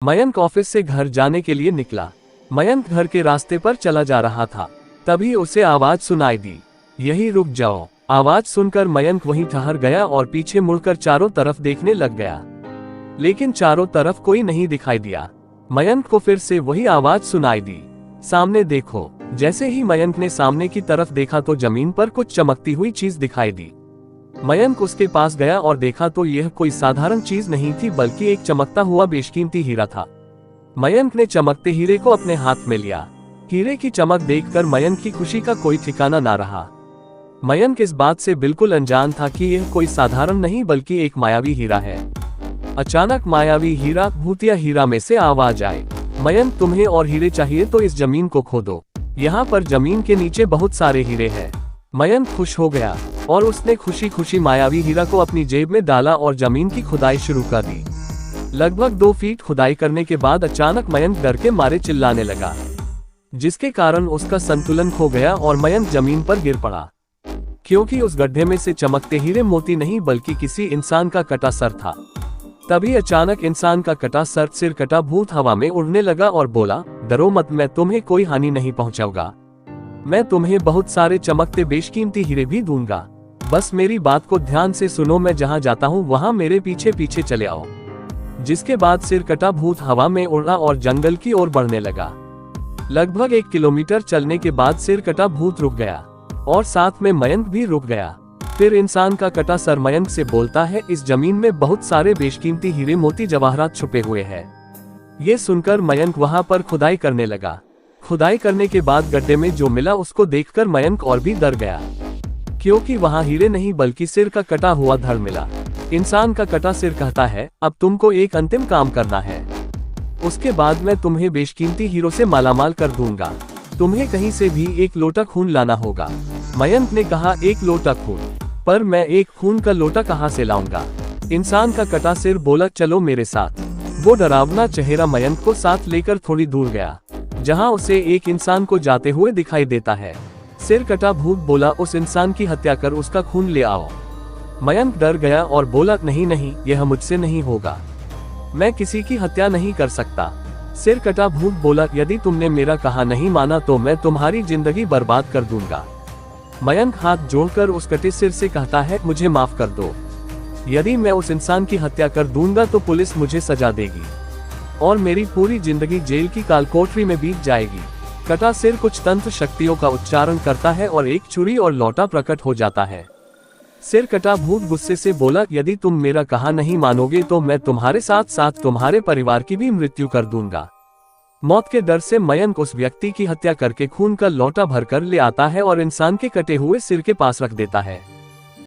Mayank office से घर जाने के लिए निकला। मयंक घर के रास्ते पर चला जा रहा था, तभी उसे आवाज सुनाई दी, यही रुक जाओ। आवाज सुनकर मयंक वहीं ठहर गया और पीछे मुड़कर चारों तरफ देखने लग गया, लेकिन चारों तरफ कोई नहीं दिखाई दिया। मयंक को फिर से वही आवाज सुनाई दी, सामने देखो। जैसे ही मयंक ने सामने की तरफ देखा तो जमीन पर कुछ चमकती हुई चीज दिखाई दी। मयंक उसके पास गया और देखा तो यह कोई साधारण चीज नहीं थी, बल्कि एक चमकता हुआ बेशकीमती हीरा था। मयंक ने चमकते हीरे को अपने हाथ में लिया। हीरे की चमक देखकर मयंक की खुशी का कोई ठिकाना ना रहा। मयंक इस बात से बिल्कुल अनजान था कि यह कोई साधारण नहीं बल्कि एक मायावी हीरा है। अचानक मायावी हीरा, भूतिया हीरा में से आवाज आई, मयंक तुम्हें और हीरे चाहिए तो इस जमीन को खोदो, यहाँ पर जमीन के नीचे बहुत सारे हीरे हैं। मयंक खुश हो गया और उसने खुशी खुशी मायावी हीरा को अपनी जेब में डाला और जमीन की खुदाई शुरू कर दी। लगभग 2 फीट खुदाई करने के बाद अचानक मयंक डर के मारे चिल्लाने लगा, जिसके कारण उसका संतुलन खो गया और मयंक जमीन पर गिर पड़ा, क्योंकि उस गड्ढे में से चमकते हीरे मोती नहीं बल्कि किसी इंसान का कटा सर था। तभी अचानक इंसान का कटा सर, सिर कटा भूत हवा में उड़ने लगा और बोला, डरो मत, मैं तुम्हें कोई हानि नहीं पहुंचाऊंगा। मैं तुम्हें बहुत सारे चमकते बेशकीमती हीरे भी दूंगा, बस मेरी बात को ध्यान से सुनो। मैं जहां जाता हूं वहां मेरे पीछे पीछे चले आओ। जिसके बाद सिर कटा भूत हवा में उड़ा और जंगल की ओर बढ़ने लगा। लगभग 1 किलोमीटर चलने के बाद सिर कटा भूत रुक गया और साथ में मयंक भी रुक गया। फिर इंसान का कटा सर मयंक से बोलता है, इस जमीन में बहुत सारे बेशकीमती हीरे मोती जवाहरात छुपे हुए हैं। ये सुनकर मयंक वहां पर खुदाई करने लगा। खुदाई करने के बाद गड्ढे में जो मिला उसको देखकर मयंक और भी डर गया, क्योंकि वहां हीरे नहीं बल्कि सिर का कटा हुआ धड़ मिला। इंसान का कटा सिर कहता है, अब तुमको एक अंतिम काम करना है, उसके बाद मैं तुम्हें बेशकीमती हीरों से मालामाल कर दूंगा। तुम्हें कहीं से भी 1 लोटा खून लाना होगा। मयंक ने कहा, 1 लोटा खून? पर मैं 1 खून का लोटा कहाँ से लाऊंगा? इंसान का कटा सिर बोला, चलो मेरे साथ। वो डरावना चेहरा मयंक को साथ लेकर थोड़ी दूर गया, जहाँ उसे एक इंसान को जाते हुए दिखाई देता है। सिर कटा भूत बोला, उस इंसान की हत्या कर उसका खून ले आओ। मयंक डर गया और बोला, नहीं नहीं, यह मुझसे नहीं होगा, मैं किसी की हत्या नहीं कर सकता। सिर कटा भूत बोला, यदि तुमने मेरा कहा नहीं माना तो मैं तुम्हारी जिंदगी बर्बाद कर दूंगा। मयंक हाथ जोड़कर उस कटे सिर से कहता है, मुझे माफ कर दो। यदि मैं उस इंसान की हत्या कर दूंगा तो पुलिस मुझे सजा देगी और मेरी पूरी जिंदगी जेल की कालकोठरी में बीत जाएगी। कटा सिर कुछ तंत्र शक्तियों का उच्चारण करता है और एक छुरी और लौटा प्रकट हो जाता है। सिर कटा भूत गुस्से से बोला, यदि तुम मेरा कहा नहीं मानोगे तो मैं तुम्हारे साथ साथ तुम्हारे परिवार की भी मृत्यु कर दूंगा। मौत के डर से मयंक उस व्यक्ति की हत्या करके खून का लौटा भरकर ले आता है और इंसान के कटे हुए सिर के पास रख देता है।